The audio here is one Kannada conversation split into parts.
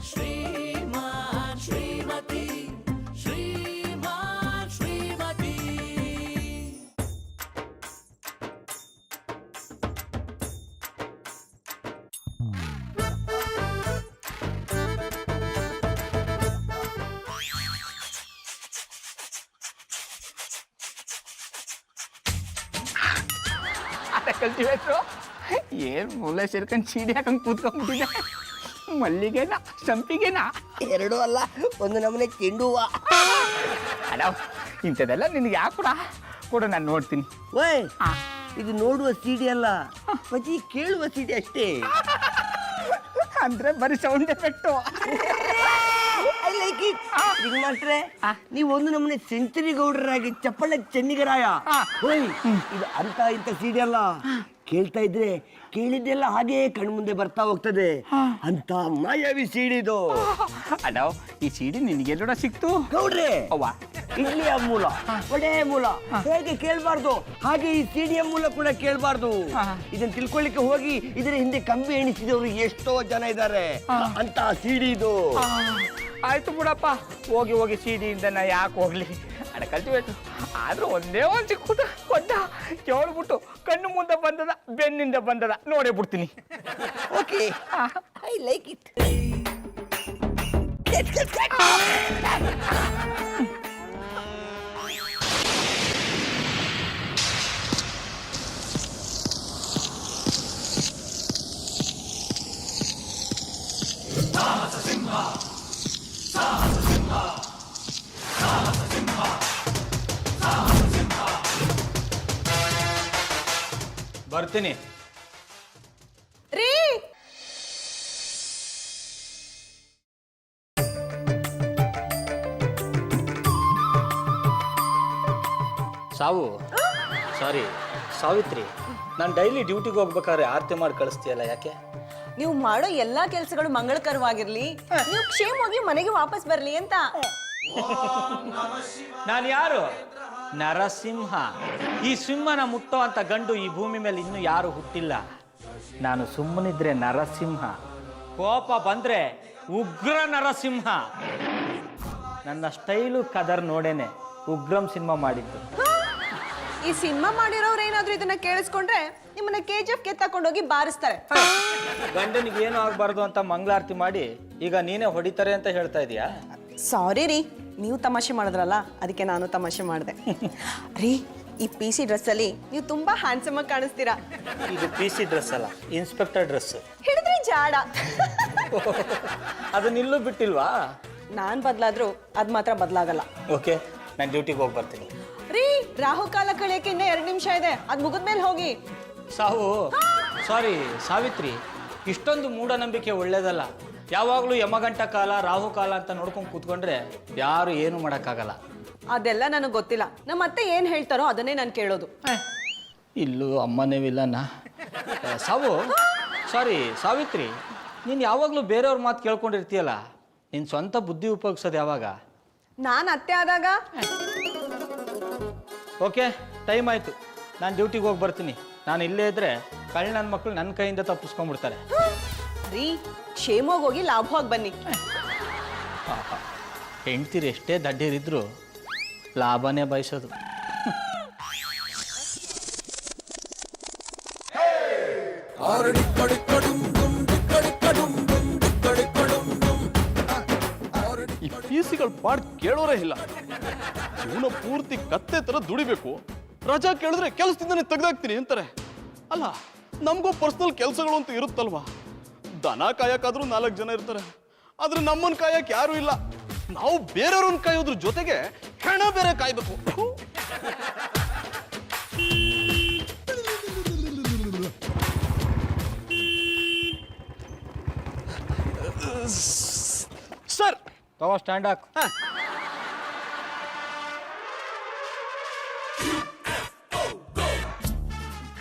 ಶ್ರೀಮಾನ್ ಶ್ರೀಮತಿ ಶ್ರೀಮಾನ್ ಶ್ರೀಮತಿ. ಕಲ್ತಿವೇಟ್ರು ಏನ್ ಮೂಲೆ ಸೇರ್ಕೊಂಡು ಚೀಡಿ ಹಾಕಂಗ್ ಕೂತ್ಕೊಂಡ್ಬಿಟ್ಟಿದೆ. ಮಲ್ಲಿಗೆನಾ ಸಂಪಿಗೆನಾ? ಎರಡು ಅಲ್ಲ, ಒಂದು ನಮೂನೆ ಚೆಂಡು ಹೂವ. ಅಲ್ಲ ಇಂಥದ್ದೆಲ್ಲ ನಿನ್ಗೆ ಯಾಕೆ ಕೂಡ ನಾನು ನೋಡ್ತೀನಿ. ಓಯ್, ಇದು ನೋಡುವ ಸಿಡಿ ಅಲ್ಲ, ಪಜಿ ಕೇಳುವ ಸಿಡಿ ಅಷ್ಟೇ. ಅಂದ್ರೆ ಬರೀ sound effect. I like it. ಇದು ಮಾಸ್ಟ್ರೆ, ನೀವು ಒಂದು ನಮೂನೆ ಸೆಂಚುರಿ ಗೌಡರಾಗಿ ಚಪ್ಪಳ ಚೆನ್ನಿಗರಾಯ. ಓಯ್, ಇದು ಅಂತ ಇಂಥ ಸಿಡಿ ಅಲ್ಲ, ಕೇಳ್ತಾ ಇದ್ರೆ ಕೇಳಿದ್ದೆಲ್ಲ ಹಾಗೇ ಕಣ್ಮುಂದೆ ಬರ್ತಾ ಹೋಗ್ತದೆ. ಅಂತ ಮಾಯಾವಿ ಸಿಡಿದು. ಅಲ್ಲ ಈ ಸಿಡಿ ನಿನಗೆಲ್ಲೋಡ ಸಿಕ್ತು ಗೌಡ್ರೆ? ಅವ್ವ, ಇಡ್ಲಿಯ ಮೂಲ, ಒಡೆಯ ಮೂಲ ಹೇಗೆ ಕೇಳಬಾರ್ದು ಹಾಗೆ ಈ ಸಿಡಿಯ ಮೂಲ ಕೂಡ ಕೇಳಬಾರ್ದು. ಇದನ್ನ ತಿಳ್ಕೊಳ್ಳಿಕ್ಕೆ ಹೋಗಿ ಇದರ ಹಿಂದೆ ಕಂಬಿ ಎಣಿಸಿದವರು ಎಷ್ಟೋ ಜನ ಇದ್ದಾರೆ. ಅಂತ ಸಿಡಿ ಇದು. ಆಯ್ತು ಬಿಡಪ್ಪ, ಹೋಗಿ ಹೋಗಿ ಸಿಡಿಯಿಂದ ನಾ ಯಾಕೆ ಹೋಗ್ಲಿ. ಅಡ ಕಲ್ತಿಬೇಕು ಆದ್ರೂ ಒಂದೇ ಒಂದು ಸಿಕ್ಕುದ ಕೊಟ್ಟ ಕೇಳ್ಬಿಟ್ಟು ಕಣ್ಣು ಮುಂದೆ ಬಂದದ ಬೆನ್ನಿಂದ ಬಂದದ ನೋಡೇ ಬಿಡ್ತೀನಿ. Okay, I like it. ಬರ್ತೀನಿ ರೀ. ಸಾವು ಸಾರಿ ಸಾವಿತ್ರಿ, ನಾನು ಡೈಲಿ ಡ್ಯೂಟಿಗೆ ಹೋಗ್ಬೇಕಾದ್ರೆ ಆರತಿ ಮಾಡಿ ಕಳಿಸ್ತೀಯಲ್ಲ, ಯಾಕೆ? ನೀವು ಮಾಡೋ ಎಲ್ಲಾ ಕೆಲಸಗಳು ಮಂಗಳಕರವಾಗಿರ್ಲಿ, ನೀವು ಕ್ಷೇಮವಾಗಿ ಮನೆಗೆ ವಾಪಸ್ ಬರ್ಲಿ ಅಂತ. ನಾನು ಯಾರು? ನರಸಿಂಹ. ಈ ಸಿಂಹನ ಮುಟ್ಟೋ ಅಂತ ಗಂಡು ಈ ಭೂಮಿ ಮೇಲೆ ಇನ್ನೂ ಯಾರು ಹುಟ್ಟಿಲ್ಲ. ನಾನು ಸುಮ್ಮನಿದ್ರೆ ನರಸಿಂಹ, ಕೋಪ ಬಂದ್ರೆ ಉಗ್ರ ನರಸಿಂಹ. ನನ್ನ ಸ್ಟೈಲು ಕದರ್ ನೋಡೇನೆ ಉಗ್ರಂ ಸಿನಿಮಾ ಮಾಡಿದ್ದು. ಈ ಸಿನಿಮಾ ಮಾಡಿರೋರು ಏನಾದ್ರೂ ಇದನ್ನ ಕೇಳಿಸ್ಕೊಂಡ್ರೆ ನಿಮ್ಮನ್ನ KGF ಗೆ ತಕೊಂಡೋಗಿ ಬಾರಿಸ್ತಾರೆ. ಗಂಡನಿಗೆ ಏನು ಆಗ್ಬಾರ್ದು ಅಂತ ಮಂಗಳಾರತಿ ಮಾಡಿ ಈಗ ನೀನೇ ಹೊಡಿತಾರೆ ಅಂತ ಹೇಳ್ತಾ ಇದೀಯಾ? ಸಾರಿ ರೀ, ನೀವು ತಮಾಷೆ ಮಾಡಿದ್ರಲ್ಲ ಅದಕ್ಕೆ ನಾನು ತಮಾಷೆ ಮಾಡಿದೆ. ರೀ, ಈ PC ಡ್ರೆಸ್ ಅಲ್ಲಿ ನೀವು ತುಂಬಾ ಹ್ಯಾಂಡ್ಸಮ್ ಆಗಿ ಕಾಣಿಸ್ತೀರಾ. ಇದು PC ಡ್ರೆಸ್ ಅಲ್ಲ, ಇನ್ಸ್ಪೆಕ್ಟರ್ ಡ್ರೆಸ್. ಹಿಡಿದ್ರೆ ಜಾಡ. ಅದನ್ನ ಇಲ್ಲೂ ಬಿಟ್ಟಿಲ್ವಾ? ನಾನ್ ಬದಲಾದ್ರೂ ಅದ್ ಮಾತ್ರ ಬದಲಾಗಲ್ಲ. ಓಕೆ, ನಾನು ಡ್ಯೂಟಿಗೆ ಹೋಗಿ ಬರ್ತೀನಿ. ರೀ, ರಾಹುಕಾಲ ಕಳಿಯಕ್ಕೆ ಇನ್ನ 2 ನಿಮಿಷ ಇದೆ, ಅದ್ ಮುಗಿದ್ಮೇಲೆ ಹೋಗಿ. ಸಾವು ಸಾರಿ ಸಾವಿತ್ರಿ, ಇಷ್ಟೊಂದು ಮೂಢನಂಬಿಕೆ ಒಳ್ಳೇದಲ್ಲ. ಯಾವಾಗಲೂ ಯಮಗಂಟ ಕಾಲ ರಾಹುಕಾಲ ಅಂತ ನೋಡ್ಕೊಂಡು ಕೂತ್ಕೊಂಡ್ರೆ ಯಾರು ಏನು ಮಾಡೋಕ್ಕಾಗಲ್ಲ. ಅದೆಲ್ಲ ನನಗೆ ಗೊತ್ತಿಲ್ಲ. ನಮ್ಮ ಅತ್ತೆ ಏನ್ ಹೇಳ್ತಾರೋ ಅದನ್ನೇ ನಾನು ಕೇಳೋದು. ಇಲ್ಲೂ ಅಮ್ಮನೇ ವಿಲ್ಲನ. ಸಾವು ಸಾರಿ ಸಾವಿತ್ರಿ, ನೀನು ಯಾವಾಗಲೂ ಬೇರೆಯವ್ರ ಮಾತು ಕೇಳ್ಕೊಂಡಿರ್ತೀಯಲ್ಲ, ನಿನ್ನ ಸ್ವಂತ ಬುದ್ಧಿ ಉಪಯೋಗಿಸೋದು ಯಾವಾಗ? ನಾನು ಅತ್ತೆ ಆದಾಗ. ಓಕೆ, ಟೈಮ್ ಆಯಿತು, ನಾನು ಡ್ಯೂಟಿಗೆ ಹೋಗಿ ಬರ್ತೀನಿ. ನಾನು ಇಲ್ಲೇ ಇದ್ದರೆ ನನ್ನ ಮಕ್ಕಳು ನನ್ನ ಕೈಯಿಂದ ತಪ್ಪಿಸ್ಕೊಂಡ್ಬಿಡ್ತಾರೆ. ರೀ, ಕ್ಷೇಮವಾಗಿ ಹೋಗಿ ಲಾಭವಾಗಿ ಬನ್ನಿ. ಹೆಂಡ್ತೀರು ಎಷ್ಟೇ ದಡ್ಡರಿದ್ರು ಲಾಭನೇ ಬಯಸೋದು. ಈ ಪೀಸಿಗಳ ಪಾಡ್ ಕೇಳೋರೇ ಇಲ್ಲ. ಜೀವನ ಪೂರ್ತಿ ಕತ್ತೆ ತರ ದುಡಿಬೇಕು, ರಜಾ ಕೇಳಿದ್ರೆ ಕೆಲಸದಿಂದನೇ ತೆಗ್ದಾಕ್ತೀನಿ ಅಂತಾರೆ. ಅಲ್ಲ, ನಮಗೂ ಪರ್ಸನಲ್ ಕೆಲಸಗಳು ಅಂತ ಇರುತ್ತಲ್ವಾ? ದನ ಕಾಯಕ್ಕಾದ್ರೂ 4 ಜನ ಇರ್ತಾರೆ, ಆದ್ರೆ ನಮ್ಮನ್ನ ಕಾಯಕ್ ಯಾರು ಇಲ್ಲ. ನಾವು ಬೇರೆಯವ್ರನ್ನ ಕಾಯೋದ್ರ ಜೊತೆಗೆ ಹೆಣ ಬೇರೆ ಕಾಯ್ಬೇಕು. ಸರ್ ತಗೋ ಸ್ಟ್ಯಾಂಡ್ ಹಾಕು.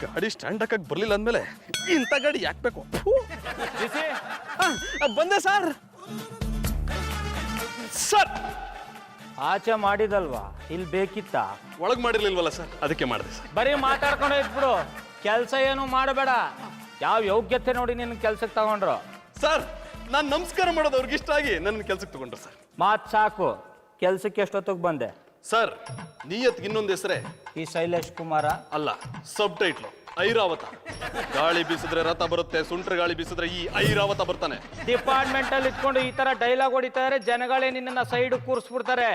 ಗಾಡಿ ಸ್ಟ್ಯಾಂಡ್ ಹಾಕಕ್ ಬರ್ಲಿಲ್ಲ ಅಂದ್ಮೇಲೆ ಇಂಥ ಗಾಡಿ ಯಾಕೆ ಬೇಕು? ಬಂದೆ ಸರ್. ಸರ್ ಆಚೆ ಮಾಡಿದಲ್ವಾ, ಇಲ್ಲಿ ಬೇಕಿತ್ತ? ಒಳಗ್ ಮಾಡಿರ್ಲಿಲ್ವಲ್ಲ ಸರ್, ಅದಕ್ಕೆ ಮಾಡಿದೆ ಸರ್. ಬರೀ ಮಾತಾಡ್ಕೊಂಡು ಇಟ್ಬಿಡು, ಕೆಲಸ ಏನು ಮಾಡಬೇಡ. ಯಾವ ಯೋಗ್ಯತೆ ನೋಡಿ ನಿನ್ನ ಕೆಲ್ಸಕ್ಕೆ ತಗೊಂಡ್ರು? ಸರ್ ನಾನು ನಮಸ್ಕಾರ ಮಾಡೋದು ಅವ್ರಿಗೆ ಇಷ್ಟ ಆಗಿ ನನ್ನ ಕೆಲ್ಸಕ್ಕೆ ತಗೊಂಡ್ರು ಸರ್. ಮಾತು ಸಾಕು, ಕೆಲ್ಸಕ್ಕೆ ಎಷ್ಟೊತ್ತಿಗೆ ಬಂದೆ? ಸರ್, ನಿಯತ್ಗೆ ಇನ್ನೊಂದು ಹೆಸರೇ. ಈ ಶೈಲೇಶ್ ಕುಮಾರ ಅಲ್ಲ, ಸಬ್ ಟೈಟ್ಲು ಐರಾವತ. ಗಾಳಿ ಬೀಸಿದ್ರೆ ರಥ ಬರುತ್ತೆ, ಸುಂಟ್ರ ಗಾಳಿ ಬೀಸಿದ್ರೆ ಈ ಐರಾವತ ಬರ್ತಾನೆ. ಡಿಪಾರ್ಟ್ಮೆಂಟ್ ಅಲ್ಲಿ ಇಟ್ಕೊಂಡು ಈ ತರ ಡೈಲಾಗ್ ಹೊಡಿತಾರೆ, ಜನಗಳೇ ನಿನ್ನ ಸೈಡ್ ಕೂರಿಸ್ಬಿಡ್ತಾರೆ.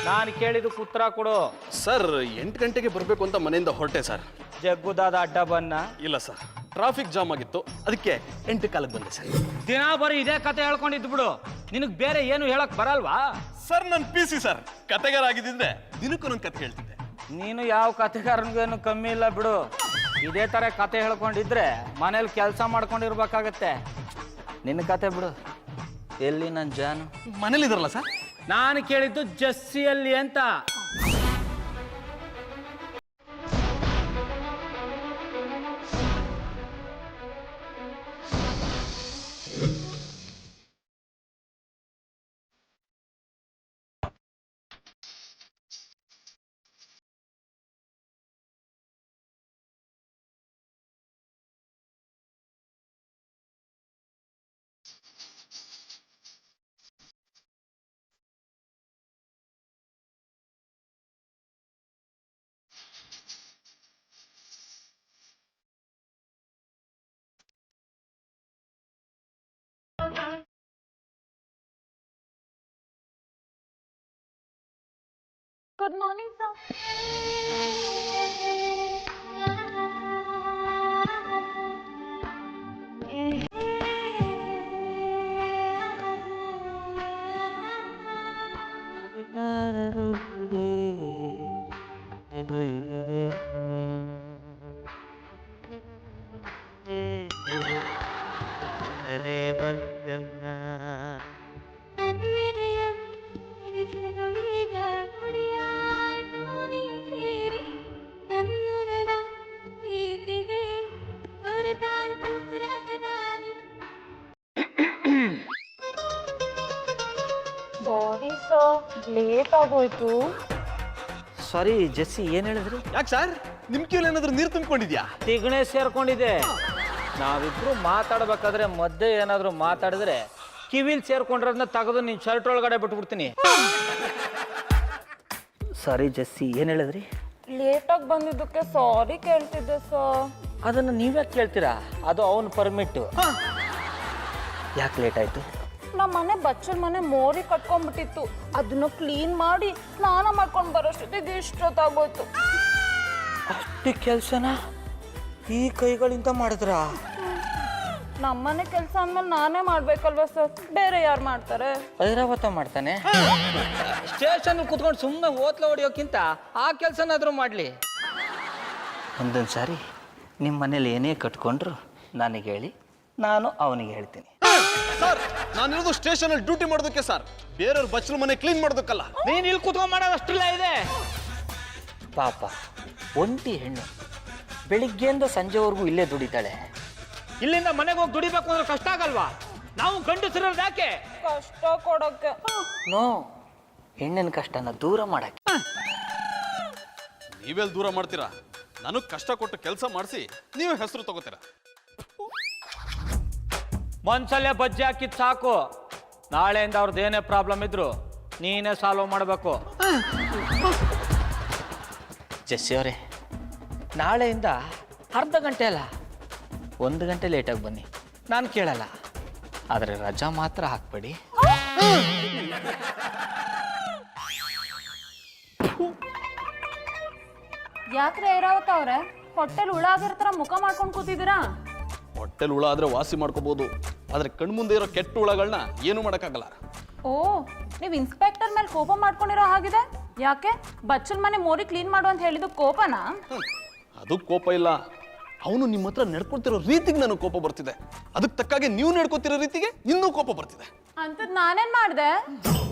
ನಾನು ಕೇಳಿದಕ್ಕೆ ಉತ್ತರ ಕೊಡು. ಸರ್, 8 ಗಂಟೆಗೆ ಬರಬೇಕು ಅಂತ ಮನೆಯಿಂದ ಹೊರಟೆ ಸರ್. ಜಗ್ಗುದಾದ ಅಡ್ಡ ಬನ್ನ? ಇಲ್ಲ ಸರ್, ಟ್ರಾಫಿಕ್ ಜಾಮ್ ಆಗಿತ್ತು, ಅದಕ್ಕೆ 8 ಕಾಲಕ್ಕೆ ಬಂದೆ ಸರ್. ದಿನ ಬರೀ ಇದೇ ಕತೆ ಹೇಳ್ಕೊಂಡಿದ್ದು ಬಿಡು, ನಿನಗ್ ಬೇರೆ ಏನು ಹೇಳಕ್ ಬರಲ್ವಾ? ಸರ್, ನನ್ನ PC ಸರ್, ಕತೆಗಾರ ಆಗಿದ್ದಿದ್ರೆ ದಿನಕ್ಕೂ ನನ್ನ ಕತೆ ಹೇಳ್ತಿದ್ದೆ. ನೀನು ಯಾವ ಕತೆಗಾರನಿಗೇನು ಕಮ್ಮಿ ಇಲ್ಲ ಬಿಡು. ಇದೇ ತರ ಕತೆ ಹೇಳ್ಕೊಂಡಿದ್ರೆ ಮನೇಲಿ ಕೆಲಸ ಮಾಡ್ಕೊಂಡಿರ್ಬೇಕಾಗತ್ತೆ. ನಿನ್ನ ಕತೆ ಬಿಡು. ಎಲ್ಲಿ ನನ್ನ ಜಾನು? ಮನೇಲಿದ್ರಲ್ಲ ಸರ್? ನಾನು ಕೇಳಿದ್ದು ಜಸ್ಸಿಯಲ್ಲಿ ಅಂತ. Good morning, sir. Sorry sir, late ಆಗೋಯ್ತು. ಸಾರಿ ಜಸ್ಸಿ, ಏನ್ ಹೇಳಿದ್ರಿ? ಯಾಕೆ ಸರ್, ನಿಮ್ ಕಿವಿಲಿ ಏನಾದ್ರು ನೀರು ತುಂಬಿಕೊಂಡಿದ್ಯಾ? ತಿಗಣೆ ಸೇರ್ಕೊಂಡಿದೆ. ನಾವಿಬ್ರು ಮಾತಾಡ್ಬೇಕಾದ್ರೆ ಮಧ್ಯೆ ಏನಾದ್ರು ಮಾತಾಡಿದ್ರೆ ಕಿವಿಲ್ ಸೇರ್ಕೊಂಡ್ರದನ್ನ ತೆಗೆದು ನಿನ್ ಶರ್ಟ್ ಒಳಗಡೆ ಬಿಟ್ಬಿಡ್ತೀನಿ. ಸಾರಿ ಜಸ್ಸಿ, ಏನ್ ಹೇಳಿದ್ರಿ? ಲೇಟಾಗಿ ಬಂದಿದ್ದಕ್ಕೆ ಸಾರಿ ಕೇಳ್ತಿದ್ದೆ ಸರ್. ಅದನ್ನ ನೀವೇ ಕೇಳ್ತೀರಾ? ಅದು ಅವನ ಪರ್ಮಿಟ್. ಯಾಕೆ ಲೇಟ್ ಆಯ್ತು? ನಮ್ಮ ಮನೆ ಬಚ್ಚಲ ಮನೆ ಮೋರಿ ಕಟ್ಕೊಂಡ್ಬಿಟ್ಟಿತ್ತು. ಅದನ್ನ ಕ್ಲೀನ್ ಮಾಡಿ ಸ್ನಾನ ಮಾಡ್ಕೊಂಡು ಬರೋಷ್ಟೊತ್ತಿಗೆ ಇಷ್ಟೊತ್ತಾಗೋಯ್ತು. ಅಷ್ಟು ಕೆಲಸನ ಈ ಕೈಗಳಿಂದ ಮಾಡಿದ್ರ? ನಮ್ಮನೆ ಕೆಲಸ ಅಂದ್ಮೇಲೆ ನಾನೇ ಮಾಡ್ಬೇಕಲ್ವಾ ಸರ್, ಬೇರೆ ಯಾರು ಮಾಡ್ತಾರೆ? ಐರಾವತ ಮಾಡ್ತಾನೆ. ಸ್ಟೇಷನ್ ಕುತ್ಕೊಂಡು ಸುಮ್ಮನೆ ಓತ್ಲ ಹೊಡಿಯೋಕ್ಕಿಂತ ಆ ಕೆಲಸನಾದ್ರೂ ಮಾಡ್ಲಿ. ಒಂದೊಂದು ಸಾರಿ ನಿಮ್ಮ ಮನೇಲಿ ಏನೇ ಕಟ್ಕೊಂಡ್ರು ನನಗೆ ಹೇಳಿ, ನಾನು ಅವನಿಗೆ ಹೇಳ್ತೀನಿ. ಸರ್, ನಾನಿರೋದು ಸ್ಟೇಷನ್ ಅಲ್ಲಿ ಡ್ಯೂಟಿ ಮಾಡೋದಕ್ಕೆ ಸರ್, ಬೇರೆಯವ್ರ ಬಚ್ಚಲ ಮನೆ ಕ್ಲೀನ್ ಮಾಡೋದಕ್ಕಲ್ಲ. ನೀನ್ ಇಲ್ಲಿ ಕುತ್ಕೊಂಡ್ ಮಾಡೋದಷ್ಟಿಲ್ಲ ಇದೆ. ಪಾಪ ಒಂಟಿ ಹೆಣ್ಣು ಬೆಳಿಗ್ಗೆಯಿಂದ ಸಂಜೆವರೆಗೂ ಇಲ್ಲೇ ದುಡಿತಾಳೆ. ಇಲ್ಲಿಂದ ಮನೆಗೆ ಹೋಗಿ ದುಡಿಬೇಕು ಅಂದ್ರೆ ಕಷ್ಟ ಆಗಲ್ವಾ? ನಾವು ಗಂಡಸರದು ಯಾಕೆ ಕಷ್ಟ ಕೊಡಕ್ಕೆ? ನೋ, ಹೆಣ್ಣಿನ ಕಷ್ಟನ ದೂರ ಮಾಡಕ್ಕೆ. ನೀವೆಲ್ಲಿ ದೂರ ಮಾಡ್ತೀರಾ? ನನಗ್ ಕಷ್ಟ ಕೊಟ್ಟು ಕೆಲಸ ಮಾಡಿಸಿ ನೀವು ಹೆಸರು ತಗೋತೀರಾ? ಮನ್ಸಲ್ಲೇ ಬಜ್ಜಿ ಹಾಕಿದ್ ಸಾಕು. ನಾಳೆಯಿಂದ ಅವ್ರದ್ದು ಏನೇ ಪ್ರಾಬ್ಲಮ್ ಇದ್ರು ನೀನೇ ಸಾಲ್ವ್ ಮಾಡಬೇಕು. ಜಸ್ಸಿ ಅವರೇ, ನಾಳೆಯಿಂದ ಅರ್ಧ ಗಂಟೆ ಅಲ್ಲ 1 ಗಂಟೆ ಲೇಟಾಗಿ ಬನ್ನಿ, ನಾನು ಕೇಳಲ್ಲ. ಆದರೆ ರಜಾ ಮಾತ್ರ ಹಾಕ್ಬೇಡಿ. ಯಾಕ್ರೆ ಐರಾವತ ಅವ್ರೆ, ಹೊಟ್ಟೆಲ್ ಹುಳ ಆಗಿರ್ತಾರ ಮುಖ ಮಾಡ್ಕೊಂಡು ಕೂತಿದ್ದೀರಾ? ಹೊಟ್ಟೆಲ್ ಹುಳ ಆದ್ರೆ ವಾಸಿ ಮಾಡ್ಕೋಬಹುದು, ಆದ್ರೆ ಕಣ್ಮುಂದೆ ಇರೋ ಕೆಟ್ಟ ಹುಳಗಳನ್ನ ಏನು ಮಾಡಕ್ಕಾಗಲ್ಲ. ಓ, ನೀವು ಇನ್ಸ್ಪೆಕ್ಟರ್ ಮೇಲೆ ಕೋಪ ಮಾಡ್ಕೊಂಡಿರೋ ಹಾಗಿದೆ. ಯಾಕೆ? ಬಚ್ಚಲ್ ಮನೆ ಮೋರಿ ಕ್ಲೀನ್ ಮಾಡು ಅಂತ ಹೇಳಿದ್ದು ಕೋಪನಾ? ಅದು ಕೋಪ ಇಲ್ಲ, ಅವನು ನಿಮ್ಮ ಹತ್ರ ನಡ್ಕೊಳ್ತಿರೋ ರೀತಿಗೆ ನನಗೆ ಕೋಪ ಬರ್ತಿದೆ. ಅದಕ್ಕೆ ತಕ್ಕಾಗೆ ನೀವು ನಡ್ಕೊತಿರೋ ರೀತಿಗೆ ಇನ್ನೂ ಕೋಪ ಬರ್ತಿದೆ. ಅಂತದ್ ನಾನೇನ್ ಮಾಡ್ದೆ?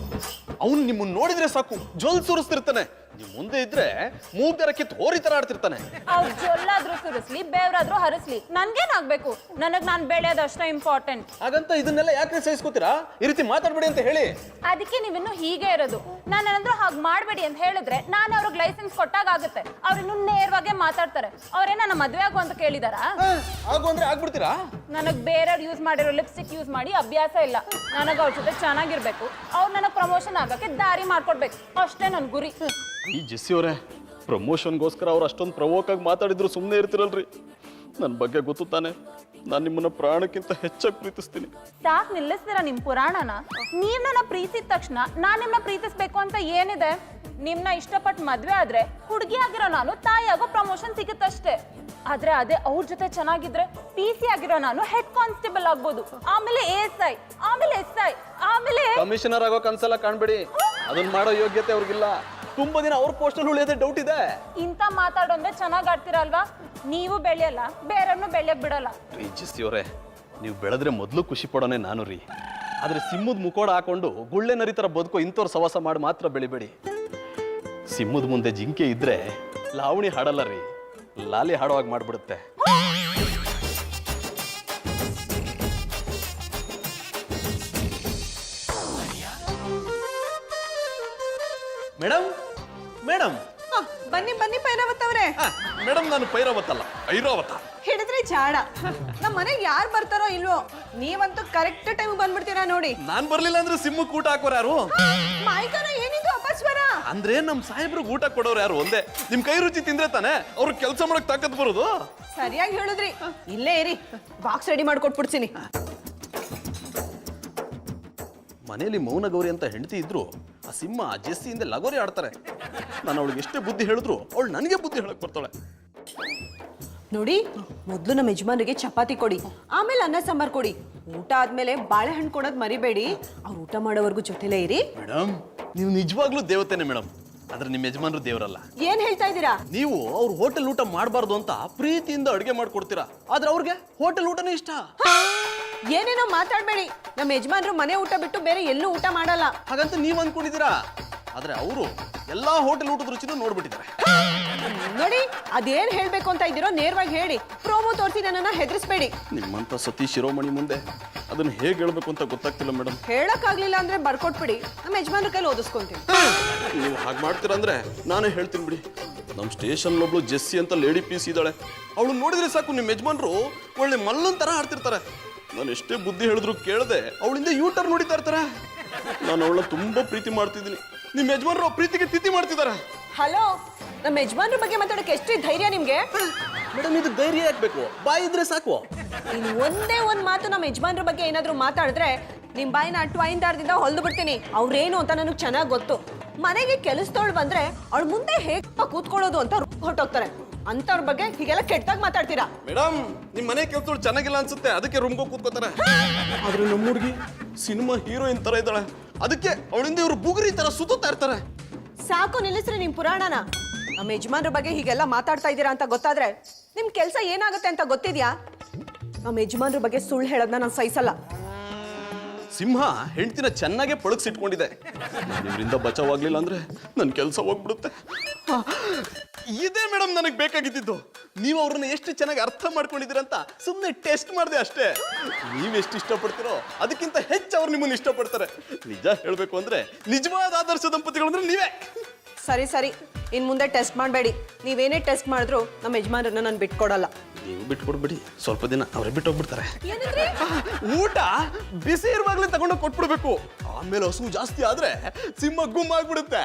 ಅವನು ನಿಮ್ಮನ್ನ ನೋಡಿದ್ರೆ ಸಾಕು ಜೊಲ್ ಸುರಿಸ್ತಿರ್ತಾನೆ. ನೀವು ಮುಂದೆ ಇದ್ರೆ ಮೂಗ್ದರ ಕಿತ್ತು ಹೋರಿ ತರ ಆಡ್ತಿರ್ತಾನೆ. ಅವ್ರು ಜೊಲ್ಲಾದ್ರೂ ಸುರಿಸ್ಲಿ ಬೇವ್ರಾದ್ರೂ ಹರಿಸ್ಲಿ ನನ್ಗೇನಾಗ್ಬೇಕು ನಾನ್ ಬೆಳೆಯೋದು ಅಷ್ಟೇ ಇಂಪಾರ್ಟೆಂಟ್. ಹಾಗಂತ ಇದನ್ನೆಲ್ಲ ಯಾಕೆ ಸಹಿಸ್ಕೋತೀರಾ? ಈ ರೀತಿ ಮಾತಾಡ್ಬೇಡಿ ಅಂತ ಹೇಳಿ. ಅದಕ್ಕೆ ನೀವಿನ್ನು ಹೀಗೆ ಇರೋದು. ನಾನು ಏನಾದ್ರೂ ಹಾಗೆ ಮಾಡಬೇಡಿ ಅಂತ ಹೇಳಿದ್ರೆ ನಾನು ಅವ್ರಿಗೆ ಲೈಸೆನ್ಸ್ ಕೊಟ್ಟಾಗ ಆಗುತ್ತೆ. ಅವ್ರು ಇನ್ನು ನೇರವಾಗೇ ಮಾತಾಡ್ತಾರೆ. ಅವ್ರೇನ ನನ್ನ ಮದ್ವೆ ಆಗು ಅಂತ ಕೇಳಿದಾರಾ? ಆಗು ಅಂದ್ರೆ ಆಗ್ಬಿಡ್ತೀರಾ? ನನಗ್ ಬೇರೆಯವ್ರು ಯೂಸ್ ಮಾಡಿರೋ ಲಿಪ್ಸ್ಟಿಕ್ ಯೂಸ್ ಮಾಡಿ ಅಭ್ಯಾಸ ಇಲ್ಲ. ನನಗೆ ಅವ್ರ ಜೊತೆ ಚೆನ್ನಾಗಿರ್ಬೇಕು. ಅವ್ರು ನನಗೆ ಪ್ರಮೋಷನ್ ಆಗಕ್ಕೆ ದಾರಿ ಮಾಡ್ಕೊಡ್ಬೇಕು. ಅಷ್ಟೇ ನನ್ನ ಗುರಿ. ಈ ಜೆಸ್ಸಿ ಅವರೇ, ಪ್ರಮೋಷನ್ಗೋಸ್ಕರ ಅವ್ರು ಅಷ್ಟೊಂದು ಪ್ರವೋಕ್ ಆಗಿ ಮಾತಾಡಿದ್ರು ಸುಮ್ಮನೆ ಇರ್ತಿರಲ್ರಿ? ನನ್ನ ಬಗ್ಗೆ ಗೊತ್ತು ತಾನೆ, ನಾನು ನಿಮ್ಮನ್ನ ಪ್ರಾಣಕ್ಕಿಂತ ಹೆಚ್ಚಾಗಿ ಪ್ರೀತಿಸ್ತೀನಿ. ಸಾಕ್ ನಿಲ್ಲಿಸ್ತೀರಾ ನಿಮ್ ಪುರಾಣನ? ನೀವ್ ನನ್ನ ಪ್ರೀತಿಸಿದ ತಕ್ಷಣ ನಾನ್ ನಿಮ್ನ ಪ್ರೀತಿಸ್ಬೇಕು ಅಂತ ಏನಿದೆ? ನಿಮ್ನ ಇಷ್ಟಪಟ್ಟು ಮದ್ವೆ ಆದ್ರೆ ಹುಡುಗಿ ಆಗಿರೋ ನಾನು ತಾಯಿ ಆಗೋ ಪ್ರಮೋಷನ್ ಸಿಗುತ್ತಷ್ಟೇ. ಆದ್ರೆ ಅದೇ ಅವ್ರ ಜೊತೆ ಚೆನ್ನಾಗಿದ್ರೆ PC ಆಗಿರೋ ನಾನು ಹೆಡ್ ಕಾನ್ಸ್ಟೇಬಲ್ ಆಗ್ಬೋದು, ಆಮೇಲೆ ASI, ಆಮೇಲೆ SI, ಆಮೇಲೆ ಕಮಿಷನರ್ ಆಗೋ ಕನ್ಸೆಲ್ಲ ಕಾಣ್ಬೇಡಿ. ಅದನ್ನ ಮಾಡೋ ಯೋಗ್ಯತೆ ಅವ್ರಿಗಿಲ್ಲ. ತುಂಬಾ ದಿನ ಅವ್ರ ಪೋಸ್ಟ್ ಅಲ್ಲಿ ಉಳಿಯೋದೇ ಡೌಟ್ ಇದೆ. ಇಂತ ಮಾತಾಡೋಂದ್ರೆ ಚೆನ್ನಾಗ್ ಆಡ್ತೀರಲ್ವಾ? ನೀವು ಬೆಳೆಯಲ್ಲ, ಬೇರೆಯವ್ರನ್ನು ಬೆಳೆಯಕ್ ಬಿಡಲ್ಲ. ಜೆಸ್ಸಿ ಅವರೇ, ನೀವು ಬೆಳೆದ್ರೆ ಮೊದಲು ಖುಷಿ ಪಡೋನೆ ನಾನು ರೀ. ಆದ್ರೆ ಸಿಂಹದ ಮುಖೋಡ ಹಾಕೊಂಡು ಗುಳ್ಳೆ ನರಿ ತರ ಬದುಕೋ ಇಂಥವ್ರ ಸವಾಸ ಮಾಡಿ ಮಾತ್ರ ಬೆಳಿಬೇಡಿ. ಸಿಂಹದ ಮುಂದೆ ಜಿಂಕೆ ಇದ್ರೆ ಲಾವಣಿ ಹಾಡಲ್ಲ ರೀ, ಲಾಲಿ ಹಾಡುವಾಗ ಮಾಡ್ಬಿಡುತ್ತೆ. ಮೇಡಮ್ ಮೇಡಮ್ ಬನ್ನಿ ಬನ್ನಿ ಪೈರಾವತ್ ಅವ್ರೆ. ಮೇಡಮ್, ನಾನು ಪೈರಾವತ್ ಅಲ್ಲ, ಐರಾವತ. ಹಿಡಿದ್ರೆ ಜಾಡ. ನಮ್ಮ ಮನೆಗೆ ಯಾರು ಬರ್ತಾರೋ ಇಲ್ವೋ, ನೀವಂತೂ ಕರೆಕ್ಟ್ ಟೈಮ್ ಬಂದ್ಬಿಡ್ತೀರಾ ನೋಡಿ. ನಾನ್ ಬರ್ಲಿಲ್ಲ ಅಂದ್ರೆ ಸಿಂಹಕ್ಕೆ ಊಟ ಹಾಕೋರು ಯಾರು? ಮಾಯ್ಕರ ಏನಿದು ಅಪಸ್ವರ? ಅಂದ್ರೆ ನಮ್ ಸಾಹೇಬ್ರಿಗೆ ಊಟ ಕೊಡೋರು ಯಾರು ಒಂದೇ. ನಿಮ್ ಕೈ ರುಚಿ ತಿಂದ್ರೆ ತಾನೆ ಅವ್ರ ಕೆಲಸ ಮಾಡಕ್ ತಾಕತ್ ಬರೋದು. ಸರಿಯಾಗಿ ಹೇಳಿದ್ರಿ. ಇಲ್ಲೇ ಇರಿ, ಬಾಕ್ಸ್ ರೆಡಿ ಮಾಡ್ಕೊಟ್ಬಿಡ್ತೀನಿ. ಮನೇಲಿ ಮೌನ ಗೌರಿ ಅಂತ ಹೆಂಡತಿ ಇದ್ರು, ಆ ಸಿಂಹ ಜೆಸ್ಸಿಯಿಂದ ಲಗೋರಿ ಆಡ್ತಾರೆ. ನಾನು ಅವಳಿಗೆ ಎಷ್ಟೇ ಬುದ್ಧಿ ಹೇಳಿದ್ರು ಅವಳು ನನಗೆ ಬುದ್ಧಿ ಹೇಳಕ್ ಬರ್ತಾಳೆ. ನೋಡಿ, ಮೊದ್ಲು ನಮ್ಮ ಯಜಮಾನ್ರಿಗೆ ಚಪಾತಿ ಕೊಡಿ, ಆಮೇಲೆ ಅನ್ನ ಸಾಂಬಾರ್ ಕೊಡಿ. ಊಟ ಆದ್ಮೇಲೆ ಬಾಳೆಹಣ್ಣು ಕೊಡೋದ್ ಮರಿಬೇಡಿ. ಅವ್ರು ಊಟ ಮಾಡೋವರೆಗೂ ಜೊತೆಲೇ ಇರಿ. ಮೇಡಮ್, ನೀವು ನಿಜವಾಗ್ಲೂ ದೇವತೆನೆ ಮೇಡಮ್. ಆದ್ರೆ ನಿಮ್ಮ ಯಜಮಾನ್ರು ದೇವರಲ್ಲ. ಏನ್ ಹೇಳ್ತಾ ಇದ್ದೀರಾ? ನೀವು ಅವ್ರ ಹೋಟೆಲ್ ಊಟ ಮಾಡಬಾರ್ದು ಅಂತ ಪ್ರೀತಿಯಿಂದ ಅಡುಗೆ ಮಾಡ್ಕೊಡ್ತೀರಾ, ಆದ್ರೆ ಅವ್ರಿಗೆ ಹೋಟೆಲ್ ಊಟನೇ ಇಷ್ಟ. ಏನೇನೋ ಮಾತಾಡ್ಬೇಡಿ. ನಮ್ಮ ಯಜಮಾನ್ರು ಮನೆ ಊಟ ಬಿಟ್ಟು ಬೇರೆ ಎಲ್ಲೂ ಊಟ ಮಾಡಲ್ಲ. ಹಾಗಂತ ನೀವ್ ಅನ್ಕೊಂಡಿದ್ದೀರಾ? ಆದ್ರೆ ಅವರು ಎಲ್ಲಾ ಹೋಟೆಲ್ ಊಟದ ರುಚಿನೂ ನೋಡ್ಬಿಟ್ಟಿದ್ದಾರೆ. ನೋಡಿ, ಅದೇನ್ ಹೇಳ್ಬೇಕು ಅಂತ ಇದ್ದೀರೋ ನೇರವಾಗಿ ಹೇಳಿ. ಪ್ರೋಮೋ ತೋರಿಸಿ ನನ್ನನ್ನ ಹೆದರ್ಸ್ಬೇಡಿ. ನಿಮ್ಮಂತ ಸತೀಶ್ ಶಿರೋಮಣಿ ಮುಂದೆ ಅದನ್ನ ಹೇಗೆ ಹೇಳ್ಬೇಕು ಅಂತ ಗೊತ್ತಾಗ್ತಿಲ್ಲ ಮೇಡಮ್. ಹೇಳಕ್ಕಾಗ್ಲಿಲ್ಲ ಅಂದ್ರೆ ಬರ್ಕೊಟ್ಬಿಡಿ, ನಮ್ಮ ಯಜಮಾನ್ರ ಕೈಲಿ ಓದಿಸ್ಕೊಂತೀನಿ. ನೀವು ಹಾಗೆ ಮಾಡ್ತೀರಾ ಅಂದ್ರೆ ನಾನೇ ಹೇಳ್ತೀನಿ ಬಿಡಿ. ನಮ್ಮ ಸ್ಟೇಷನ್ ಒಬ್ಳು ಜೆಸ್ಸಿ ಅಂತ ಲೇಡಿ ಪೀಸ್ ಇದ್ದಾಳೆ. ಅವಳು ನೋಡಿದ್ರೆ ಸಾಕು ನಿಮ್ಮ ಯಜಮಾನ್ರು ಒಳ್ಳೆ ಮಲ್ಲನ್ ತರ ಆಡ್ತಿರ್ತಾರೆ. ನಾನು ಎಷ್ಟೇ ಬುದ್ಧಿ ಹೇಳಿದ್ರು ಕೇಳದೆ ಅವಳಿಂದ ಯೂಟರ್ ನೋಡಿತಾ ಇರ್ತಾರೆ. ನಾನು ಅವಳನ್ನ ತುಂಬಾ ಪ್ರೀತಿ ಮಾಡ್ತಿದ್ದೀನಿ. ನಿಮ್ಮ ಯಜಮಾನ್ರು ಪ್ರೀತಿಗೆ ತಿಥಿ ಮಾಡ್ತಿದ್ದಾರೆ. ಹಲೋ, ನಮ್ಮ ಯಜಮಾನ್ರ ಬಗ್ಗೆ ಮಾತಾಡಕ್ಕೆ ಎಷ್ಟು ಧೈರ್ಯ ನಿಮ್ಗೆ? ಮೇಡಮ್, ಇದು ಧೈರ್ಯ ಯಾಕಬೇಕು? ಬಾಯಿ ಇದ್ರೆ ಸಾಕು. ಇನ್ನು ಒಂದೇ ಒಂದ್ ಮಾತು ನಮ್ಮ ಯಜಮಾನ್ರ ಬಗ್ಗೆ ಏನಾದ್ರು ಮಾತಾಡಿದ್ರೆ ನಿಮ್ ಬಾಯಿನ ಟ್ವೈನ್ ದಾರದಿಂದ ಹೊಲ್ದು ಬಿಡ್ತೀನಿ. ಅವ್ರೇನು ಅಂತ ನನಗೆ ಚೆನ್ನಾಗಿ ಗೊತ್ತು. ಮನೆಗೆ ಕೆಲಸದವಳು ಬಂದ್ರೆ ಅವಳ ಮುಂದೆ ಹೇಗೆ ಕೂತ್ಕೊಳ್ಳೋದು ಅಂತ ಹೊರಟೋಗ್ತಾರೆ. ಅಂತವ್ರ ಬಗ್ಗೆ ಹೀಗೆಲ್ಲ ಕೆಟ್ಟದಾಗ ಮಾತಾಡ್ತೀರಾ? ಮೇಡಮ್, ನಿಮ್ ಮನೆ ಕೆಲಸದವಳು ಚೆನ್ನಾಗಿಲ್ಲ ಅನ್ಸುತ್ತೆ, ಅದಕ್ಕೆ ರೂಮ್ಗೆ ಕೂತ್ಕೋತಾರೆ. ಆದ್ರೆ ನಮ್ಮ ಹುಡುಗಿ ಸಿನಿಮಾ ಹೀರೋಯಿನ್ ತರ ಇದ್ದಾಳೆ, ಅದಕ್ಕೆ ಅವಳಿಂದ ಇವ್ರು ಬುಗುರಿ ತರ ಸುತ್ತಾ ಇರ್ತಾರೆ. ಸಾಕು ನಿಲ್ಲಿಸ್ರಿ ನಿಮ್ ಪುರಾಣನ. ನಮ್ಮ ಯಜಮಾನ್ರ ಬಗ್ಗೆ ಹೀಗೆಲ್ಲ ಮಾತಾಡ್ತಾ ಇದ್ದೀರಾ ಅಂತ ಗೊತ್ತಾದ್ರೆ ನಿಮ್ ಕೆಲಸ ಏನಾಗುತ್ತೆ ಅಂತ ಗೊತ್ತಿದ್ಯಾ? ನಮ್ಮ ಯಜಮಾನ್ರ ಬಗ್ಗೆ ಸುಳ್ಳು ಹೇಳೋದನ್ನ ನಾನು ಸಹಿಸಲ್ಲ. ಸಿಂಹ ಹೆಂಡತಿನ ಚೆನ್ನಾಗೆ ಪಳಗ್ಸಿಟ್ಕೊಂಡಿದೆ. ಇವರಿಂದ ಬಚಾವಾಗ್ಲಿಲ್ಲ ಅಂದ್ರೆ ನನ್ನ ಕೆಲಸ ಹೋಗ್ಬಿಡುತ್ತೆ. ಇದೇ ಮೇಡಮ್ ನನಗೆ ಬೇಕಾಗಿದ್ದು. ನೀವು ಅವ್ರನ್ನ ಎಷ್ಟು ಚೆನ್ನಾಗಿ ಅರ್ಥ ಮಾಡ್ಕೊಂಡಿದ್ದೀರಂತ ಸುಮ್ಮನೆ ಟೆಸ್ಟ್ ಮಾಡಿದೆ ಅಷ್ಟೇ. ನೀವೆಷ್ಟು ಇಷ್ಟಪಡ್ತೀರೋ ಅದಕ್ಕಿಂತ ಹೆಚ್ಚು ಅವ್ರು ನಿಮ್ಮನ್ನು ಇಷ್ಟಪಡ್ತಾರೆ. ನಿಜ ಹೇಳ್ಬೇಕು ಅಂದ್ರೆ ನಿಜವಾದ ಆದರ್ಶ ದಂಪತಿಗಳು ಅಂದ್ರೆ ನೀವೇ. ಸರಿ ಸರಿ, ಇನ್ ಮುಂದೆ ಟೆಸ್ಟ್ ಮಾಡಬೇಡಿ. ನೀವೇನೇ ಟೆಸ್ಟ್ ಮಾಡಿದ್ರು ನಮ್ಮ ಯಜಮಾನ್ರನ್ನ ನಾನು ಬಿಟ್ಕೊಡಲ್ಲ. ನೀವು ಬಿಟ್ಕೊಡ್ಬಿಡಿ, ಸ್ವಲ್ಪ ದಿನ ಅವರೇ ಬಿಟ್ಟು ಹೋಗ್ಬಿಡ್ತಾರೆ. ಏನಂದ್ರೆ ಊಟ ಬಿಸಿ ಇರುವಾಗಲೇ ತಗೊಂಡೋಗಿ ಕೊಟ್ಬಿಡ್ಬೇಕು. ಆಮೇಲೆ ಹಸು ಜಾಸ್ತಿ ಆದ್ರೆ ಸಿಂಹ ಗುಮ್ಮ ಆಗ್ಬಿಡುತ್ತೆ.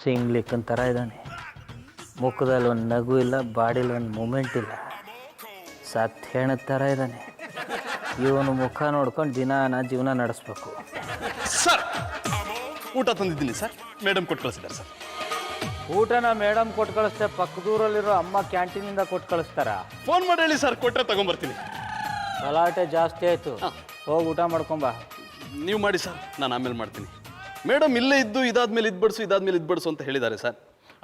ಸಿಂಗ್ಲಿಕ್ಕನ್ ಥರ ಇದ್ದಾನೆ. ಮುಖದಲ್ಲಿ ಒಂದು ನಗು ಇಲ್ಲ, ಬಾಡಿಲಿ ಒಂದು ಮೂಮೆಂಟ್ ಇಲ್ಲ. ಸತ್ ಹೆಣದ ಥರ ಇದ್ದಾನೆ. ಇವನು ಮುಖ ನೋಡ್ಕೊಂಡು ದಿನ ಜೀವನ ನಡೆಸ್ಬೇಕು. ಸರ್, ಊಟ ತಂದಿದ್ದೀನಿ ಸರ್. ಮೇಡಮ್ ಕೊಟ್ಟು ಕಳಿಸಿದ್ದಾರೆ ಸರ್. ಊಟನ ಮೇಡಮ್ ಕೊಟ್ಟು ಕಳಿಸ್ತೆ, ಪಕ್ಕದೂರಲ್ಲಿರೋ ಅಮ್ಮ ಕ್ಯಾಂಟೀನಿಂದ ಕೊಟ್ಟು ಕಳಿಸ್ತಾರ? ಫೋನ್ ಮಾಡಿ ಹೇಳಿ ಸರ್, ಕೊಟ್ಟರೆ ತಗೊಂಬರ್ತೀನಿ. ಗಲಾಟೆ ಜಾಸ್ತಿ ಆಯಿತು. ಹೋಗಿ ಊಟ ಮಾಡ್ಕೊಂಬ. ನೀವು ಮಾಡಿ ಸರ್, ನಾನು ಆಮೇಲೆ ಮಾಡ್ತೀನಿ. ಮೇಡಮ್ ಇಲ್ಲೇ ಇದ್ದು ಇದಾದ್ಮೇಲೆ ಇದು ಬಡಿಸು ಅಂತ ಹೇಳಿದ್ದಾರೆ ಸರ್.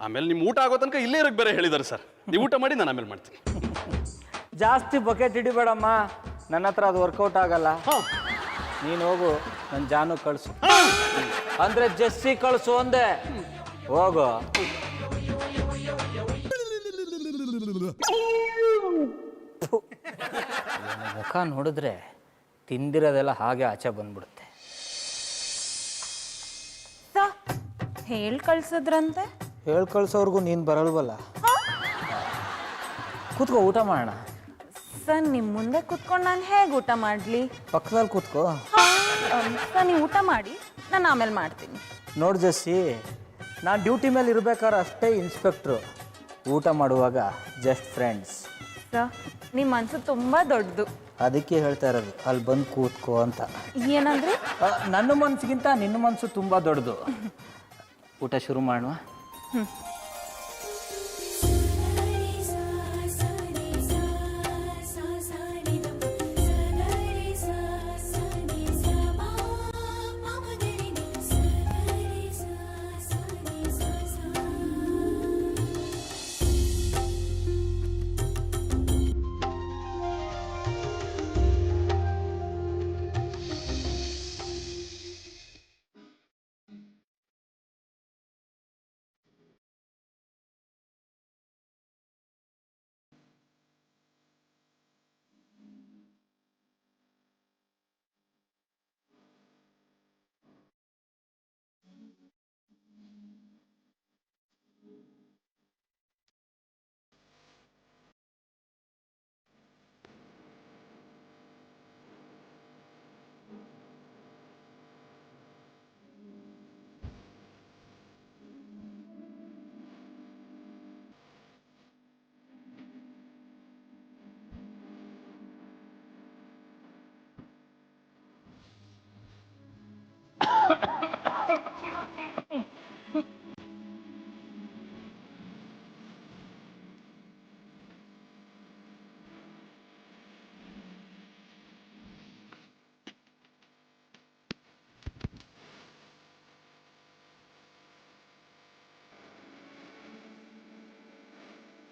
ಆಮೇಲೆ ನಿಮ್ಮ ಊಟ ಆಗೋ ತನಕ ಇಲ್ಲೇ ಇರೋಕ್ಕೆ ಬೇರೆ ಹೇಳಿದ್ದಾರೆ ಸರ್. ನೀವು ಊಟ ಮಾಡಿ, ನಾನು ಆಮೇಲೆ ಮಾಡ್ತೀನಿ. ಜಾಸ್ತಿ ಬಕೆಟ್ ಹಿಡಿಬೇಡಮ್ಮ, ನನ್ನ ಹತ್ರ ಅದು ವರ್ಕೌಟ್ ಆಗಲ್ಲ. ನೀನು ಹೋಗು, ನನ್ನ ಜಾನು ಕಳಿಸು ಅಂದರೆ ಜೆಸ್ಸಿ ಕಳಿಸು ಅಂದೆ. ಹೋಗು. ಮುಖ ನೋಡಿದ್ರೆ ತಿಂದಿರೋದೆಲ್ಲ ಹಾಗೆ ಆಚೆ ಬಂದ್ಬಿಡುತ್ತೆ. ಹೇಳಿ ಕಳ್ಸಿದ್ರಂತೆ. ಹೇಳಿ ಕಳ್ಸೋರ್ಗು ನೀನು ಬರಲ್ವಲ್ಲ. ಕೂತ್ಕೋ, ಊಟ ಮಾಡೋಣ. ಸರ್ ನಿಮ್ಮ ಮುಂದೆ ಕೂತ್ಕೊಂಡು ನಾನು ಹೇಗೆ ಊಟ ಮಾಡಲಿ? ಪಕ್ಕದಲ್ಲಿ ಕೂತ್ಕೋ. ಸರ್ ನೀವು ಊಟ ಮಾಡಿ, ನಾನು ಆಮೇಲೆ ಮಾಡ್ತೀನಿ. ನೋಡು ಜಸ್ಸಿ, ನಾನು ಡ್ಯೂಟಿ ಮೇಲೆ ಇರ್ಬೇಕಾದ್ರೆ ಅಷ್ಟೇ ಇನ್ಸ್ಪೆಕ್ಟ್ರು, ಊಟ ಮಾಡುವಾಗ ಜಸ್ಟ್ ಫ್ರೆಂಡ್ಸ್. ಸರ್ ನಿಮ್ಮ ಮನಸ್ಸು ತುಂಬ ದೊಡ್ಡದು, ಅದಕ್ಕೆ ಹೇಳ್ತಾ ಇರೋದು ಅಲ್ಲಿ ಬಂದು ಕೂತ್ಕೋ ಅಂತ. ಏನಂದ್ರೆ ನನ್ನ ಮನಸ್ಸಿಗಿಂತ ನಿನ್ನ ಮನಸ್ಸು ತುಂಬ ದೊಡ್ಡದು. ಊಟ ಶುರು ಮಾಡುವ.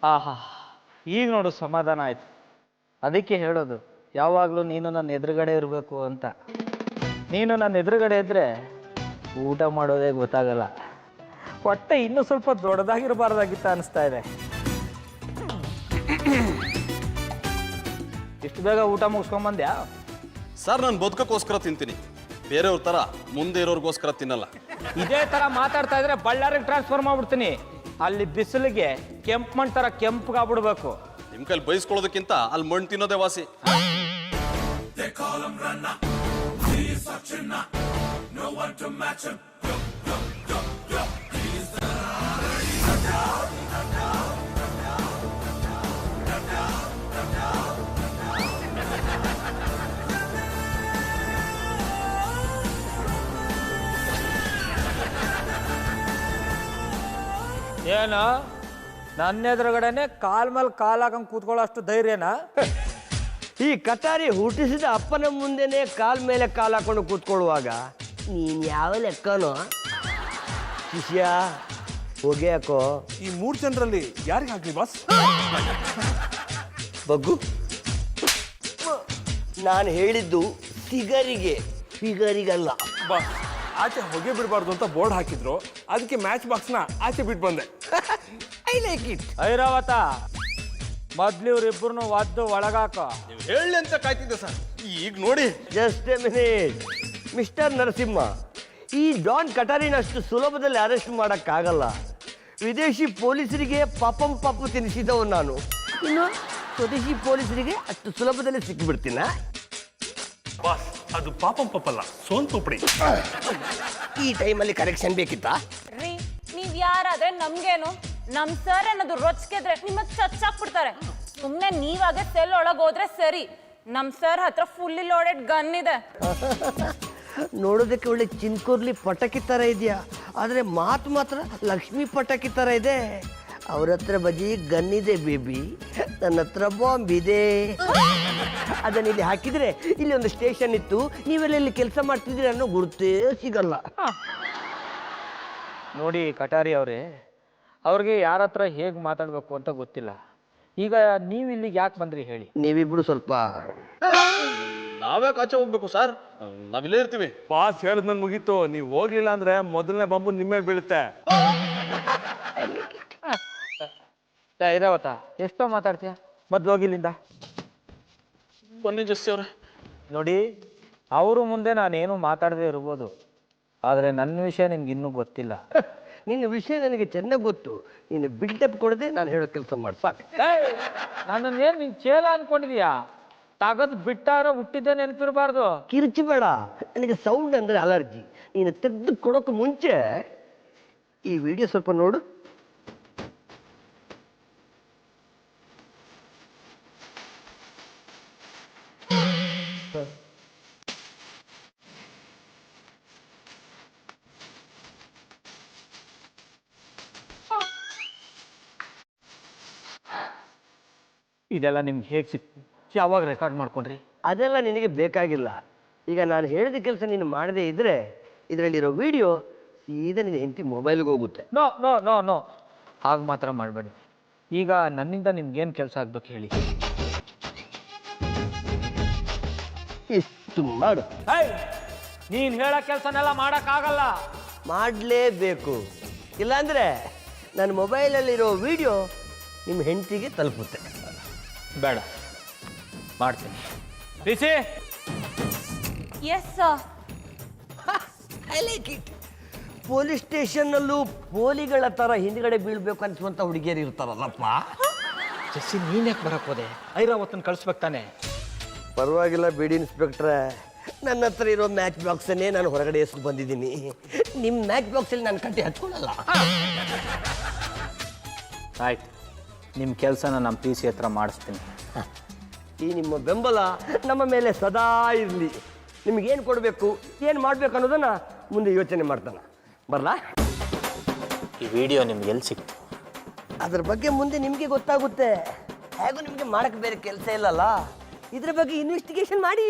ಆಹಾ, ಈಗ ನೋಡು ಸಮಾಧಾನ ಆಯ್ತು. ಅದಕ್ಕೆ ಹೇಳೋದು ಯಾವಾಗಲೂ ನೀನು ನನ್ನ ಎದುರುಗಡೆ ಇರಬೇಕು ಅಂತ. ನೀನು ನನ್ನ ಎದುರುಗಡೆ ಇದ್ದರೆ ಊಟ ಮಾಡೋದೇ ಗೊತ್ತಾಗಲ್ಲ. ಹೊಟ್ಟೆ ಇನ್ನೂ ಸ್ವಲ್ಪ ದೊಡ್ಡದಾಗಿರಬಾರ್ದಾಗಿತ್ತ ಅನಿಸ್ತಾ ಇದೆ. ಇಷ್ಟು ಬೇಗ ಊಟ ಮುಗಿಸ್ಕೊಂಬಂದ್ಯಾ? ಸರ್, ನಾನು ಬದುಕೋಕ್ಕೋಸ್ಕರ ತಿಂತೀನಿ, ಬೇರೆಯವ್ರ ಥರ ಮುಂದೆ ಇರೋರ್ಗೋಸ್ಕರ ತಿನ್ನಲ್ಲ. ಇದೇ ಥರ ಮಾತಾಡ್ತಾ ಇದ್ರೆ ಬಳ್ಳಾರಿಗೆ ಟ್ರಾನ್ಸ್ಫರ್ ಮಾಡ್ಬಿಡ್ತೀನಿ. ಅಲ್ಲಿ ಬಿಸಿಲಿಗೆ ಕೆಂಪು ಮಣ್ಣು ಥರ ಕೆಂಪಗಾಗ್ಬಿಡ್ಬೇಕು. ನಿಮ್ಮ ಕೈಲಿ ಬಯಸ್ಕೊಳ್ಳೋದಕ್ಕಿಂತ ಅಲ್ಲಿ ಮಣ್ಣು ತಿನ್ನೋದೇ ವಾಸಿ. ಏನು ನನ್ನ ಎದುರುಗಡೆನೆ ಕಾಲ್ ಮೇಲೆ ಕಾಲ್ ಹಾಕಂಗೆ ಕೂತ್ಕೊಳ್ಳೋ ಅಷ್ಟು ಧೈರ್ಯನಾ? ಈ ಕಟಾರಿ ಹುಟ್ಟಿಸಿದ ಅಪ್ಪನ ಮುಂದೆನೆ ಕಾಲ್ ಮೇಲೆ ಕಾಲ್ ಹಾಕೊಂಡು ಕೂತ್ಕೊಳ್ಳುವಾಗ ನೀನ್ ಯಾವ ಲೆಕ್ಕನೋ? ಶಿಷ್ಯ ಹೋಗಿ ಹಾಕೋ. ಈ 3 ಜನರಲ್ಲಿ ಯಾರಿಗೆ ಹಾಕ್ಲಿ ಬಾಸ್? ಬಗ್ಗು, ನಾನು ಹೇಳಿದ್ದು ಫಿಗರಿಗಲ್ಲ. ಬಾಸ್, ಆಚೆ ಹೊಗೆ ಬಿಡಬಾರ್ದು ಅಂತ ಬೋರ್ಡ್ ಹಾಕಿದ್ರು, ಅದಕ್ಕೆ ಮ್ಯಾಚ್ ಬಾಕ್ಸ್ನ ಆಚೆ ಬಿಟ್ಟು ಬಂದೆ. I like it. ಐರಾವತ, ಮೊದ್ಲು ಇವ್ರಿಬ್ಬರನ್ನು ಒದ್ದು ಒಳಗಾಕೋ. ನೀವು ಹೇಳಿ ಅಂತ ಕಾಯ್ತಿದ್ದೆ ಸರ್, ಈಗ ನೋಡಿ. Just A minute mister Narasimha, ಈ ಡಾನ್ ಕಟಾರಿನಷ್ಟು ಸುಲಭದಲ್ಲಿ ಅರೆಸ್ಟ್ ಮಾಡೋಕ್ಕಾಗಲ್ಲ. ವಿದೇಶಿ ಪೊಲೀಸರಿಗೆ ಪಾಪಂ ತಿನ್ನಿಸಿದವು ನಾನು. ಇನ್ನು ಸ್ವದೇಶಿ ಪೊಲೀಸರಿಗೆ ಅಷ್ಟು ಸುಲಭದಲ್ಲಿ ಸಿಕ್ಕಿಬಿಡ್ತೀನ? ಬಾಸ್, ಅದು ಪಾಪಂ ಪಪ್ಪಲ್ಲ, ಸೋನ್ ತುಪ್ಪಡಿ. ಈ ಟೈಮಲ್ಲಿ ಕರೆಕ್ಷನ್ ಬೇಕಿತ್ತಾ? ರೀ, ನೀವ್ ಯಾರಾದ್ರೆ ನಮ್ಗೇನು? ನಮ್ ಸರ್ ಅನ್ನೋದು ರೊಚ್ಚಿದ್ರೆ ನಿಮ್ಮದ್ ಚಚ್ಚಾಕ್ಬಿಡ್ತಾರೆ. ಸುಮ್ನೆ ನೀವಾಗೆ ಸೆಲ್ ಒಳಗ್ ಹೋದ್ರೆ ಸರಿ. ನಮ್ ಸರ್ ಹತ್ರ ಫುಲ್ಲಿ ಲೋಡೆಡ್ ಗನ್ ಇದೆ. ನೋಡೋದಕ್ಕೆ ಒಳ್ಳೆ ಚಿನ್ಕುರ್ಲಿ ಪಟಾಕಿ ಥರ ಇದೆಯಾ, ಆದರೆ ಮಾತು ಮಾತ್ರ ಲಕ್ಷ್ಮಿ ಪಟಾಕಿ ಥರ ಇದೆ. ಅವ್ರ ಹತ್ರ ಬಜಿ ಗನ್ ಇದೆ ಬೇಬಿ. ನನ್ನ ಹತ್ರ ಬಾಂಬ್ ಇದೆ. ಅದನ್ನ ಇಲ್ಲಿ ಹಾಕಿದ್ರೆ ಇಲ್ಲಿ ಒಂದು ಸ್ಟೇಷನ್ ಇತ್ತು, ನೀವೆಲ್ಲ ಇಲ್ಲಿ ಕೆಲಸ ಮಾಡ್ತಿದ್ದೀರಿ ಅನ್ನೋ ಗುರುತೇ ಸಿಗಲ್ಲ. ನೋಡಿ ಕಟಾರಿ ಅವರೇ, ಅವ್ರಿಗೆ ಯಾರ ಹತ್ರ ಹೇಗೆ ಮಾತಾಡಬೇಕು ಅಂತ ಗೊತ್ತಿಲ್ಲ. ಈಗ ನೀವು ಇಲ್ಲಿಗೆ ಯಾಕೆ ಬಂದ್ರಿ ಹೇಳಿ? ನೀವಿಬ್ರು ಸ್ವಲ್ಪ ನಾವೇ ಆಚೆ ಹೋಗ್ಬೇಕು ಸರ್, ನಾವಿಲ್ಲೇ ಇರ್ತೀವಿ. ಬಾಸ್ ಹೇಳಿದ್ ಮುಗೀತು. ನೀವು ಹೋಗ್ಲಿಲ್ಲ ಅಂದ್ರೆ ಮೊದಲನೇ ಬಾಂಬು ನಿಮ್ಮೇ ಬೀಳುತ್ತೆ. ಐರಾವತ, ಎಷ್ಟೋ ಮಾತಾಡ್ತೀಯ, ಮೊದ್ಲು ಹೋಗಿಲ್ಲಿಂದ. ಬನ್ನಿ ಜಸ್ಸಿ ಅವ್ರೆ. ನೋಡಿ, ಅವರು ಮುಂದೆ ನಾನೇನು ಮಾತಾಡದೆ ಇರ್ಬೋದು, ಆದರೆ ನನ್ನ ವಿಷಯ ನಿಮ್ಗೆ ಇನ್ನೂ ಗೊತ್ತಿಲ್ಲ. ನಿನ್ನ ವಿಷಯ ನನಗೆ ಚೆನ್ನಾಗಿ ಗೊತ್ತು. ನೀನು ಬಿಲ್ಡಪ್ ಕೊಡದೆ ನಾನು ಹೇಳೋ ಕೆಲಸ ಮಾಡಿ ಸಾಕು. ನನ್ನನ್ನೇನು ನೀನು ಚೇಲ ಅನ್ಕೊಂಡಿದೀಯಾ? ತಗದ್ ಬಿಟ್ಟಾರ ಹುಟ್ಟಿದ್ದೆ ನೆನಪಿರಬಾರ್ದು. ಕಿರುಚಿ ಬೇಡ, ನನಗೆ ಸೌಂಡ್ ಅಂದರೆ ಅಲರ್ಜಿ. ನೀನು ತೆಗೆದು ಕೊಡೋಕೆ ಮುಂಚೆ ಈ ವಿಡಿಯೋ ಸ್ವಲ್ಪ ನೋಡು. ಇದೆಲ್ಲ ನಿಮ್ಗೆ ಹೇಗೆ ಸಿಕ್ತು? ಯಾವಾಗ ರೆಕಾರ್ಡ್ ಮಾಡ್ಕೊಂಡ್ರಿ? ಅದೆಲ್ಲ ನಿನಗೆ ಬೇಕಾಗಿಲ್ಲ. ಈಗ ನಾನು ಹೇಳಿದ ಕೆಲಸ ನೀನು ಮಾಡದೇ ಇದ್ರೆ ಇದರಲ್ಲಿರೋ ವಿಡಿಯೋ ಸೀದಾ ನಿನ್ನ ಹೆಂಡತಿ ಮೊಬೈಲ್ಗೆ ಹೋಗುತ್ತೆ. ನೋ ನೋ ನೋ ನೋ, ಹಾಗೆ ಮಾತ್ರ ಮಾಡಬೇಡಿ. ಈಗ ನನ್ನಿಂದ ನಿಮ್ಗೇನು ಕೆಲಸ ಆಗ್ಬೇಕು ಹೇಳಿ? ಇಷ್ಟು ಮಾಡು. ನೀನು ಹೇಳೋ ಕೆಲಸನೆಲ್ಲ ಮಾಡೋಕ್ಕಾಗಲ್ಲ. ಮಾಡಲೇಬೇಕು, ಇಲ್ಲಾಂದರೆ ನನ್ನ ಮೊಬೈಲಲ್ಲಿರೋ ವಿಡಿಯೋ ನಿಮ್ಮ ಹೆಂಡತಿಗೆ ತಲುಪುತ್ತೆ. ಬೇಡ, ಮಾಡ್ತೀನಿ. ರಿಸಿ, yes sir. I like it. Police ಸ್ಟೇಷನ್ನಲ್ಲೂ ಪೋಲಿಗಳ ಥರ ಹಿಂದ್ಗಡೆ ಬೀಳ್ಬೇಕು ಅನ್ಸುವಂಥ ಹುಡುಗಿಯರು ಇರ್ತಾರಲ್ಲಪ್ಪ. ಜಸ್ಸಿ, ನೀನು ಯಾಕೆ ಬರಕ್ಕೆ ಹೋದೆ? ಐರಾವತನ ಕಳಿಸ್ಬೇಕು ತಾನೆ? ಪರವಾಗಿಲ್ಲ ಬಿಡಿ ಇನ್ಸ್ಪೆಕ್ಟ್ರೆ, ನನ್ನ ಹತ್ರ ಇರೋ ಮ್ಯಾಚ್ ಬಾಕ್ಸನ್ನೇ ನಾನು ಹೊರಗಡೆ ಎಸ್ಕೊಂಡು ಬಂದಿದ್ದೀನಿ. ನಿಮ್ಮ ಮ್ಯಾಚ್ ಬಾಕ್ಸಲ್ಲಿ ನಾನು ಕಟ್ಟಿ ಹಚ್ಕೊಳ್ಳಲ್ಲ. ಆಯ್ತು, ನಿಮ್ಮ ಕೆಲಸನ ನಮ್ಮ ಪಿ ಸಿ ಹತ್ರ ಮಾಡಿಸ್ತೀನಿ. ಈ ನಿಮ್ಮ ಬೆಂಬಲ ನಮ್ಮ ಮೇಲೆ ಸದಾ ಇರಲಿ. ನಿಮಗೇನು ಕೊಡಬೇಕು, ಏನು ಮಾಡಬೇಕು ಅನ್ನೋದನ್ನು ಮುಂದೆ ಯೋಚನೆ ಮಾಡ್ತಾನೆ. ಬರಲಾ? ಈ ವಿಡಿಯೋ ನಿಮ್ಗೆ ಎಲ್ಲಿ ಸಿಕ್ತು? ಅದ್ರ ಬಗ್ಗೆ ಮುಂದೆ ನಿಮಗೆ ಗೊತ್ತಾಗುತ್ತೆ. ಹೇಗೂ ನಿಮಗೆ ಮಾಡೋಕ್ಕೆ ಬೇರೆ ಕೆಲಸ ಇಲ್ಲಲ್ಲ, ಇದ್ರ ಬಗ್ಗೆ ಇನ್ವೆಸ್ಟಿಗೇಷನ್ ಮಾಡಿ.